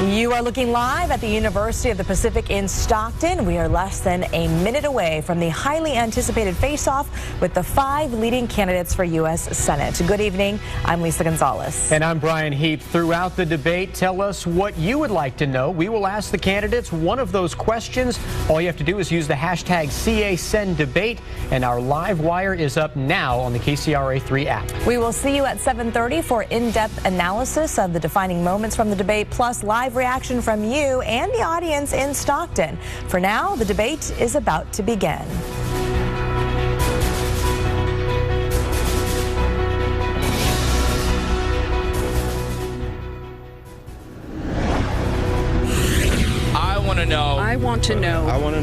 You are looking live at the University of the Pacific in Stockton. We are less than a minute away from the highly anticipated face-off with the 5 leading candidates for U.S. Senate. Good evening. I'm Lisa Gonzalez. And I'm Brian Heap. Throughout the debate, tell us what you would like to know. We will ask the candidates one of those questions. All you have to do is use the hashtag #CASendDebate, and our live wire is up now on the KCRA3 app. We will see you at 7:30 for in-depth analysis of the defining moments from the debate, plus live reaction from you and the audience in Stockton. For now, the debate is about to begin. I want to know. I want to know. I want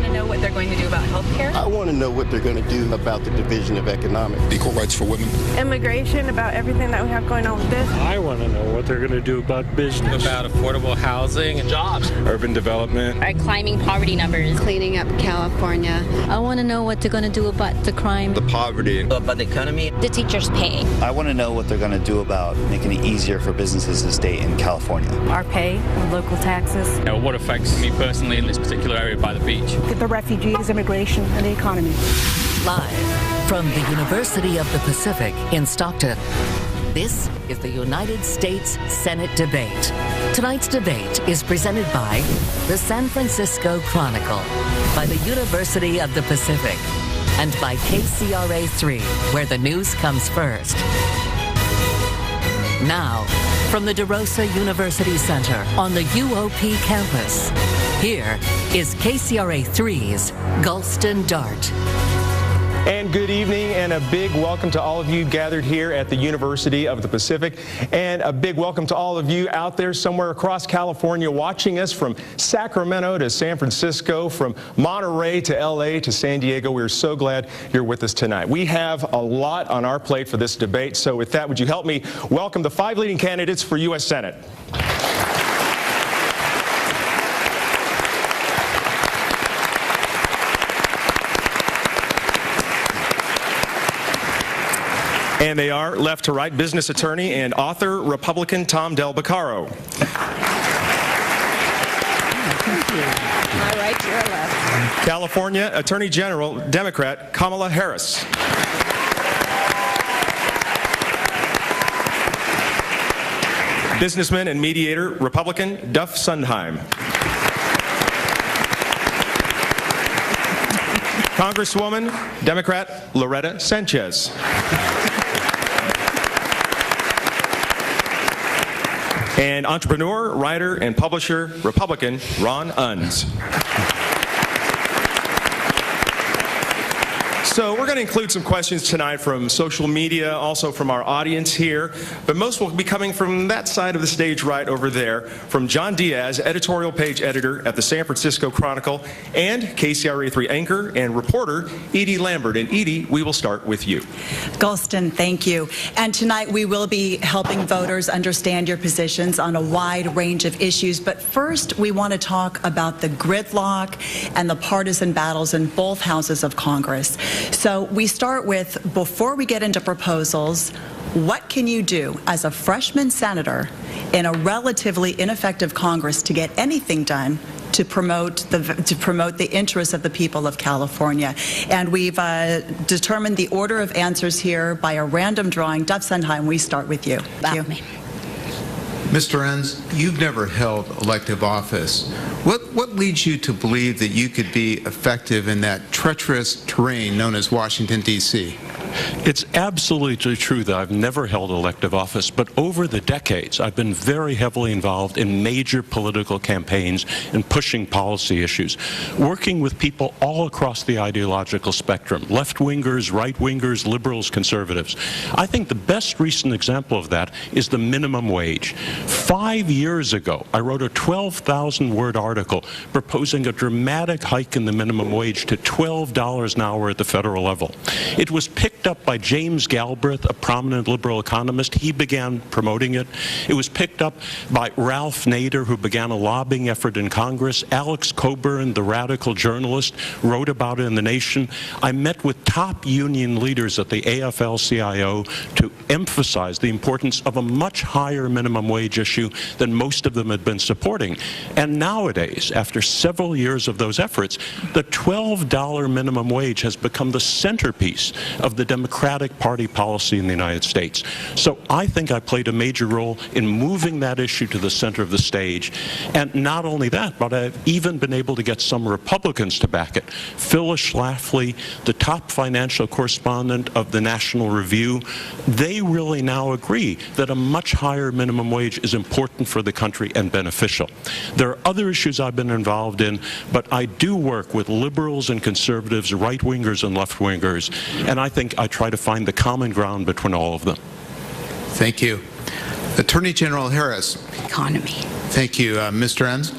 to know what they're going to do about health care. I want to know what they're going to do about the division of economics. Equal rights for women. Immigration, about everything that we have going on with this. I want to know what they're going to do about business. About affordable housing and jobs. Urban development. Our climbing poverty numbers. Cleaning up California. I want to know what they're going to do about the crime. The poverty. About the economy. The teachers' pay. I want to know what they're going to do about making it easier for businesses to stay in California. Our pay, local taxes. What affects me personally in this particular area by the beach. The refugees, immigration, and the economy. Live from the University of the Pacific in Stockton, this is the United States Senate debate. Tonight's debate is presented by the San Francisco Chronicle, by the University of the Pacific, and by KCRA3, where the news comes first. Now, from the DeRosa University Center on the UOP campus, here is KCRA3's Gulston Dart. And good evening, and a big welcome to all of you gathered here at the University of the Pacific, and a big welcome to all of you out there somewhere across California watching us from Sacramento to San Francisco, from Monterey to LA to San Diego. We're so glad you're with us tonight. We have a lot on our plate for this debate, so with that, would you help me welcome the 5 leading candidates for U.S. Senate. And they are, left to right, business attorney and author, Republican Tom Del Beccaro. My right to your left. California Attorney General, Democrat Kamala Harris. Businessman and mediator, Republican Duff Sondheim. Congresswoman, Democrat Loretta Sanchez. And entrepreneur, writer, and publisher, Republican Ron Unz. So we're going to include some questions tonight from social media, also from our audience here, but most will be coming from that side of the stage right over there, from John Diaz, editorial page editor at the San Francisco Chronicle, and KCRA3 anchor and reporter Edie Lambert. And Edie, we will start with you. Gulston, thank you. And tonight we will be helping voters understand your positions on a wide range of issues, but first we want to talk about the gridlock and the partisan battles in both houses of Congress. So we start with, before we get into proposals, what can you do as a freshman senator in a relatively ineffective Congress to get anything done to promote the interests of the people of California? And we've determined the order of answers here by a random drawing. Duff Sondheim, we start with you. Thank you. Mr. Unz, you've never held elective office. What leads you to believe that you could be effective in that treacherous terrain known as Washington, D.C.? It's absolutely true that I've never held elective office, but over the decades, I've been very heavily involved in major political campaigns and pushing policy issues, working with people all across the ideological spectrum, left-wingers, right-wingers, liberals, conservatives. I think the best recent example of that is the minimum wage. 5 years ago, I wrote a 12,000-word article proposing a dramatic hike in the minimum wage to $12 an hour at the federal level. It was picked picked up by James Galbraith, a prominent liberal economist. He began promoting it. It was picked up by Ralph Nader, who began a lobbying effort in Congress. Alex Coburn, the radical journalist, wrote about it in The Nation. I met with top union leaders at the AFL-CIO to emphasize the importance of a much higher minimum wage issue than most of them had been supporting. And nowadays, after several years of those efforts, the $12 minimum wage has become the centerpiece of the Democratic Party policy in the United States. So I think I played a major role in moving that issue to the center of the stage. And not only that, but I've even been able to get some Republicans to back it. Phyllis Schlafly, the top financial correspondent of the National Review, they really now agree that a much higher minimum wage is important for the country and beneficial. There are other issues I've been involved in, but I do work with liberals and conservatives, right-wingers and left-wingers, and I think I try to find the common ground between all of them. Thank you. Attorney General Harris. Economy. Thank you. Mr. Unz?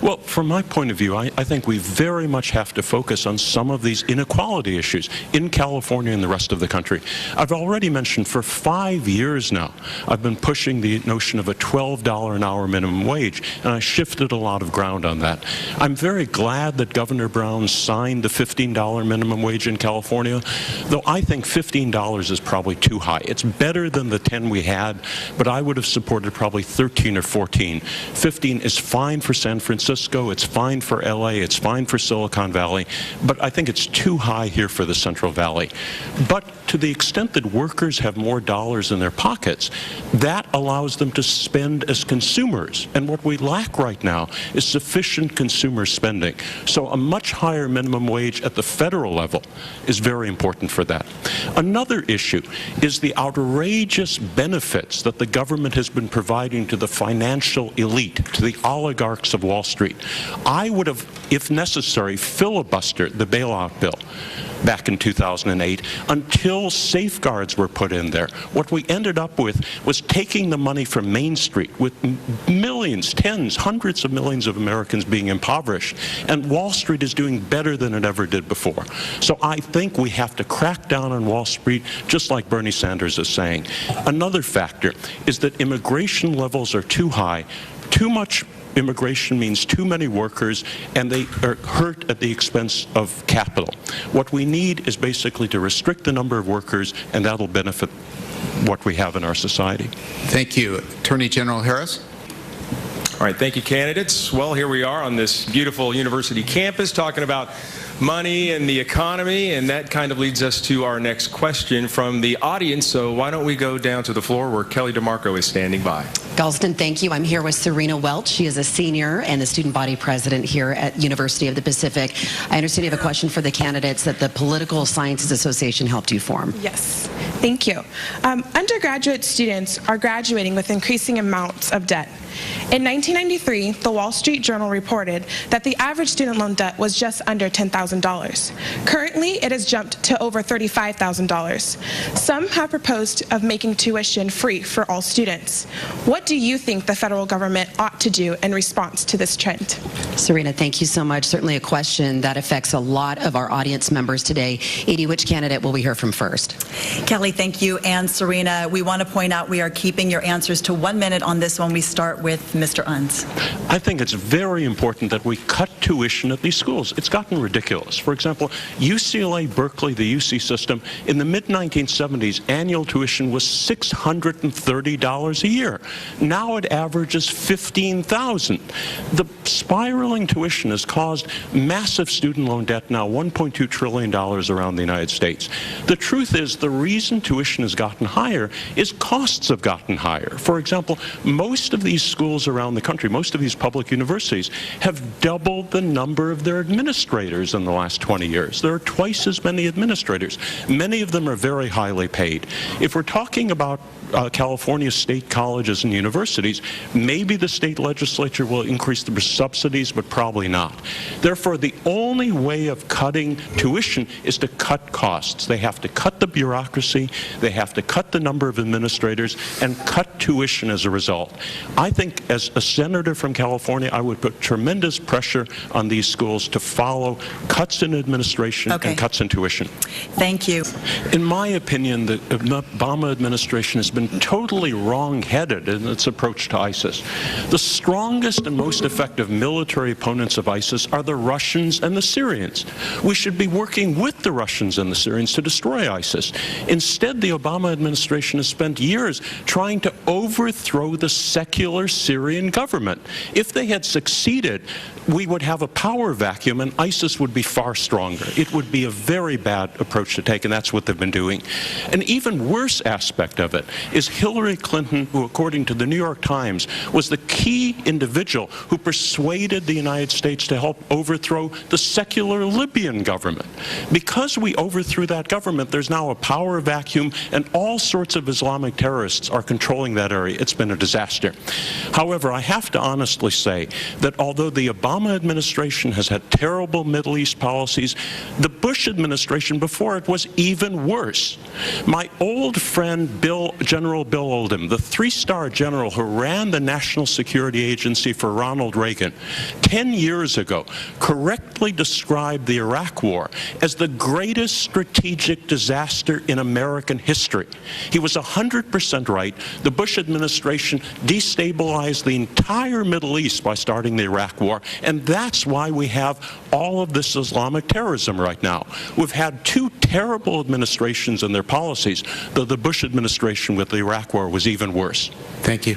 Well, from my point of view, I think we very much have to focus on some of these inequality issues in California and the rest of the country. I've already mentioned for 5 years now, I've been pushing the notion of a $12 an hour minimum wage, and I shifted a lot of ground on that. I'm very glad that Governor Brown signed the $15 minimum wage in California, though I think $15 is probably too high. It's better than the 10 we had, but I would have supported probably 13 or 14. 15 is fine for San Francisco. It's fine for LA, it's fine for Silicon Valley, but I think it's too high here for the Central Valley. But to the extent that workers have more dollars in their pockets, that allows them to spend as consumers. And what we lack right now is sufficient consumer spending. So a much higher minimum wage at the federal level is very important for that. Another issue is the outrageous benefits that the government has been providing to the financial elite, to the oligarchs of Wall Street. I would have, if necessary, filibustered the bailout bill back in 2008 until safeguards were put in there. What we ended up with was taking the money from Main Street with millions, tens, hundreds of millions of Americans being impoverished, and Wall Street is doing better than it ever did before. So I think we have to crack down on Wall Street, just like Bernie Sanders is saying. Another factor is that immigration levels are too high. Too much immigration means too many workers, and they are hurt at the expense of capital. What we need is basically to restrict the number of workers, and that'll benefit what we have in our society. Thank you. Attorney General Harris. All right, thank you, candidates. Well, here we are on this beautiful university campus talking about money and the economy, and that kind of leads us to our next question from the audience. So why don't we go down to the floor where Kelly DeMarco is standing by. Galston, thank you. I'm here with Serena Welch. She is a senior and the student body president here at University of the Pacific. I understand you have a question for the candidates that the Political Sciences Association helped you form. Yes, thank you. Undergraduate students are graduating with increasing amounts of debt. In 1993, the Wall Street Journal reported that the average student loan debt was just under $10,000. Currently, it has jumped to over $35,000. Some have proposed of making tuition free for all students. What do you think the federal government ought to do in response to this trend? Serena, thank you so much. Certainly a question that affects a lot of our audience members today. Edie, which candidate will we hear from first? Kelly, thank you. And Serena, we want to point out we are keeping your answers to 1 minute on this one. We start with Mr. Unz. I think it's very important that we cut tuition at these schools. It's gotten ridiculous. For example, UCLA, Berkeley, the UC system, in the mid-1970s, annual tuition was $630 a year. Now it averages $15,000. The spiraling tuition has caused massive student loan debt, now $1.2 trillion around the United States. The truth is, the reason tuition has gotten higher is costs have gotten higher. For example, most of these schools around the country, most of these public universities, have doubled the number of their administrators in the last 20 years. There are twice as many administrators. Many of them are very highly paid. If we're talking about California state colleges and universities, maybe the state legislature will increase the subsidies, but probably not. Therefore, the only way of cutting tuition is to cut costs. They have to cut the bureaucracy faculty, they have to cut the number of administrators, and cut tuition as a result. I think as a senator from California, I would put tremendous pressure on these schools to follow cuts in administration and cuts in tuition. Thank you. In my opinion, the Obama administration has been totally wrong-headed in its approach to ISIS. The strongest and most effective military opponents of ISIS are the Russians and the Syrians. We should be working with the Russians and the Syrians to destroy ISIS. Instead, the Obama administration has spent years trying to overthrow the secular Syrian government. If they had succeeded, we would have a power vacuum and ISIS would be far stronger. It would be a very bad approach to take, and that's what they've been doing. An even worse aspect of it is Hillary Clinton, who, according to the New York Times, was the key individual who persuaded the United States to help overthrow the secular Libyan government. Because we overthrew that government, there's now a power vacuum, and all sorts of Islamic terrorists are controlling that area. It's been a disaster. However, I have to honestly say that although the Obama administration has had terrible Middle East policies, the Bush administration before it was even worse. My old friend General Bill Oldham, the three-star general who ran the National Security Agency for Ronald Reagan, 10 years ago correctly described the Iraq War as the greatest strategic disaster in American history. He was 100% right. The Bush administration destabilized the entire Middle East by starting the Iraq War, and that's why we have all of this Islamic terrorism right now. We've had two terrible administrations and their policies, though the Bush administration with the Iraq War was even worse. Thank you.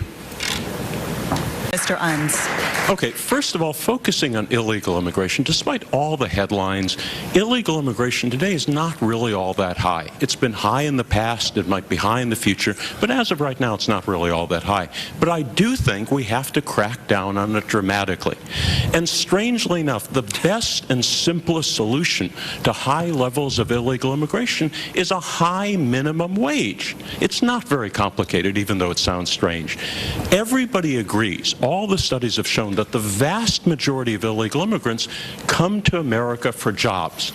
Mr. Unz. Okay, first of all, focusing on illegal immigration, despite all the headlines, illegal immigration today is not really all that high. It's been high in the past, it might be high in the future, but as of right now, it's not really all that high. But I do think we have to crack down on it dramatically. And strangely enough, the best and simplest solution to high levels of illegal immigration is a high minimum wage. It's not very complicated, even though it sounds strange. Everybody agrees, all the studies have shown that the vast majority of illegal immigrants come to America for jobs.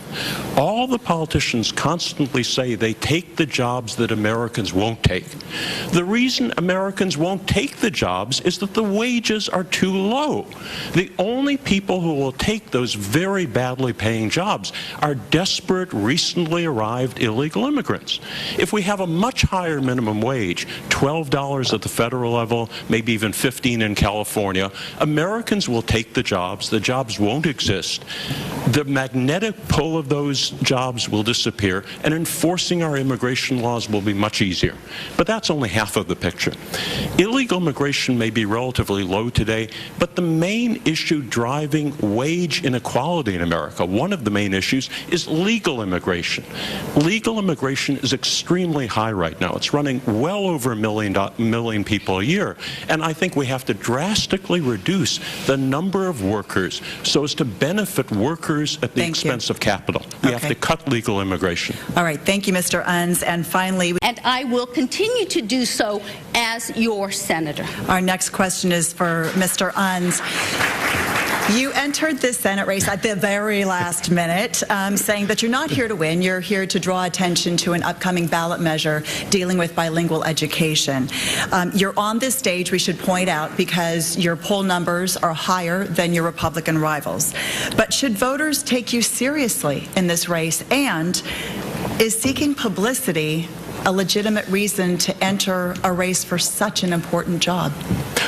All the politicians constantly say they take the jobs that Americans won't take. The reason Americans won't take the jobs is that the wages are too low. The only people who will take those very badly paying jobs are desperate, recently arrived illegal immigrants. If we have a much higher minimum wage, $12 at the federal level, maybe even $15 in California, Americans will take the jobs won't exist, the magnetic pull of those jobs will disappear, and enforcing our immigration laws will be much easier. But that's only half of the picture. Illegal immigration may be relatively low today, but the main issue driving wage inequality in America, one of the main issues, is legal immigration. Legal immigration is extremely high right now. It's running well over a million people a year, and I think we have to drastically reduce the number of workers so as to benefit workers at the expense of capital. We have to cut legal immigration. All right, thank you, Mr. Unz. And finally, and I will continue to do so as your senator. Our next question is for Mr. Unz. You entered this Senate race at the very last minute, saying that you're not here to win. You're here to draw attention to an upcoming ballot measure dealing with bilingual education. You're on this stage, we should point out, because your poll numbers are higher than your Republican rivals. But should voters take you seriously in this race? And is seeking publicity a legitimate reason to enter a race for such an important job?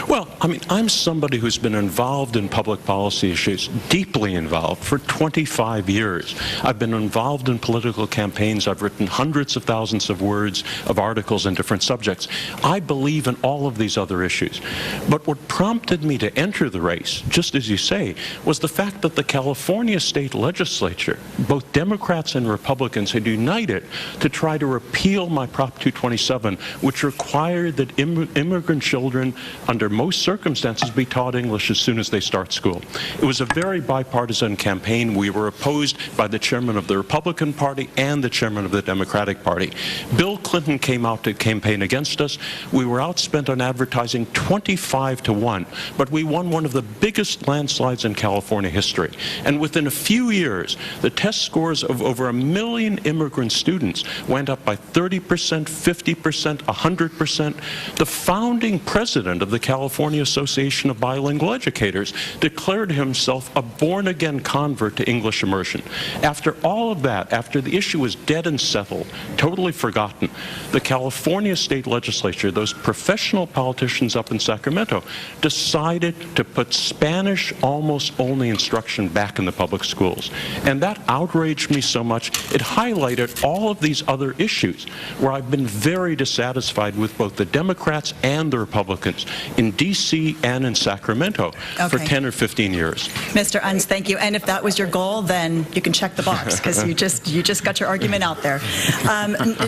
Well, I mean, I'm somebody who's been involved in public policy issues, deeply involved, for 25 years. I've been involved in political campaigns. I've written hundreds of thousands of words of articles in different subjects. I believe in all of these other issues. But what prompted me to enter the race, just as you say, was the fact that the California state legislature, both Democrats and Republicans, had united to try to repeal my Prop 227, which required that immigrant children under under most circumstances, be taught English as soon as they start school. It was a very bipartisan campaign. We were opposed by the chairman of the Republican Party and the chairman of the Democratic Party. Bill Clinton came out to campaign against us. We were outspent on advertising 25-1, but we won one of the biggest landslides in California history. And within a few years, the test scores of over 1 million immigrant students went up by 30%, 50%, 100%. The founding president of the California Association of Bilingual Educators declared himself a born-again convert to English immersion. After all of that, after the issue was dead and settled, totally forgotten, the California state legislature, those professional politicians up in Sacramento, decided to put Spanish almost only instruction back in the public schools. And that outraged me so much, it highlighted all of these other issues where I've been very dissatisfied with both the Democrats and the Republicans in D.C. and in Sacramento for 10 or 15 years. Mr. Unz, thank you. And if that was your goal, then you can check the box because you just got your argument out there.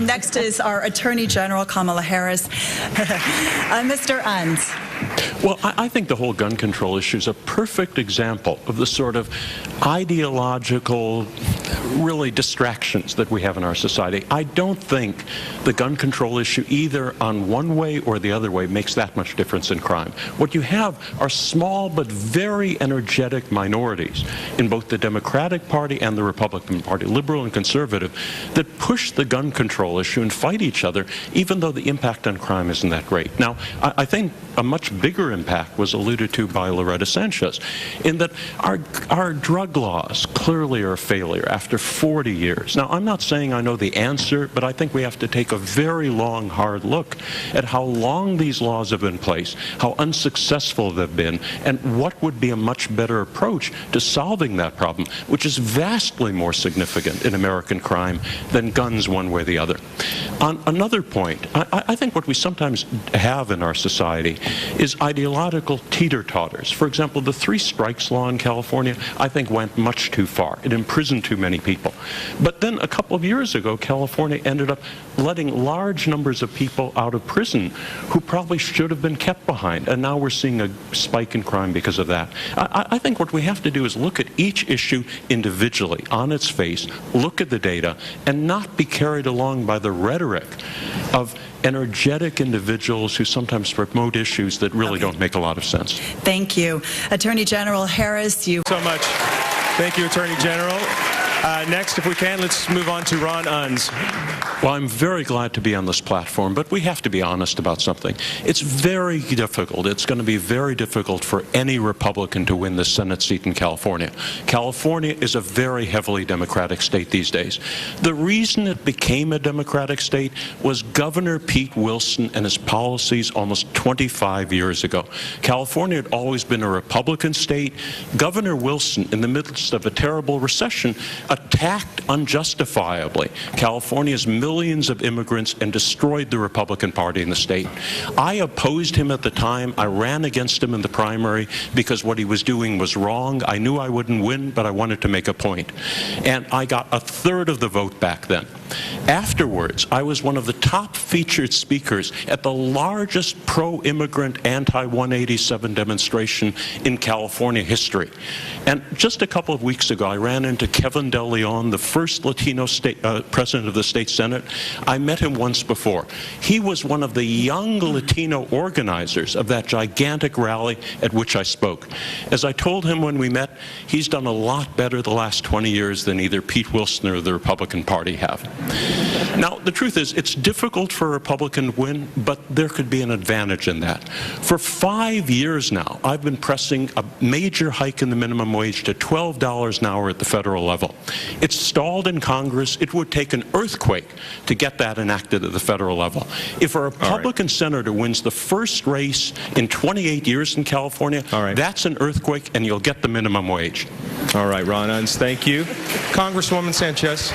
Next is our Attorney General, Kamala Harris. Mr. Unz. Well, I think the whole gun control issue is a perfect example of the sort of ideological, really, distractions that we have in our society. I don't think the gun control issue, either on one way or the other way, makes that much difference in crime. What you have are small but very energetic minorities in both the Democratic Party and the Republican Party, liberal and conservative, that push the gun control issue and fight each other, even though the impact on crime isn't that great. Now, I think a much bigger impact was alluded to by Loretta Sanchez, in that our drug laws clearly are a failure after 40 years. Now, I'm not saying I know the answer, but I think we have to take a very long, hard look at how long these laws have been in place, how unsuccessful they've been, and what would be a much better approach to solving that problem, which is vastly more significant in American crime than guns one way or the other. On another point, I think what we sometimes have in our society is ideological teeter-totters. For example, the 3 strikes law in California, I think, went much too far. It imprisoned too many people. But then a couple of years ago, California ended up letting large numbers of people out of prison who probably should have been kept behind. And now we're seeing a spike in crime because of that. I think what we have to do is look at each issue individually, on its face, look at the data, and not be carried along by the rhetoric of energetic individuals who sometimes promote issues that really don't make a lot of sense. Thank you. Attorney General Harris, you... So much. Thank you, Attorney General. Next, if we can, let's move on to Ron Unz. Well, I'm very glad to be on this platform, but we have to be honest about something. It's very difficult. It's going to be very difficult for any Republican to win the Senate seat in California. California is a very heavily Democratic state these days. The reason it became a Democratic state was Governor Pete Wilson and his policies almost 25 years ago. California had always been a Republican state. Governor Wilson, in the midst of a terrible recession, attacked unjustifiably California's millions of immigrants and destroyed the Republican Party in the state. I opposed him at the time. I ran against him in the primary because what he was doing was wrong. I knew I wouldn't win, but I wanted to make a point. And I got 1/3 of the vote back then. Afterwards, I was one of the top featured speakers at the largest pro-immigrant anti-187 demonstration in California history. And just a couple of weeks ago, I ran into Kevin De Leon, the first Latino president of the state Senate. I met him once before. He was one of the young Latino organizers of that gigantic rally at which I spoke. As I told him when we met, he's done a lot better the last 20 years than either Pete Wilson or the Republican Party have. Now, the truth is, it's difficult for a Republican to win, but there could be an advantage in that. For 5 years now, I've been pressing a major hike in the minimum wage to $12 an hour at the federal level. It's stalled in Congress. It would take an earthquake to get that enacted at the federal level. If a Republican senator wins the first race in 28 years in California, that's an earthquake, and you'll get the minimum wage. All right, Ron Unz, thank you. Congresswoman Sanchez.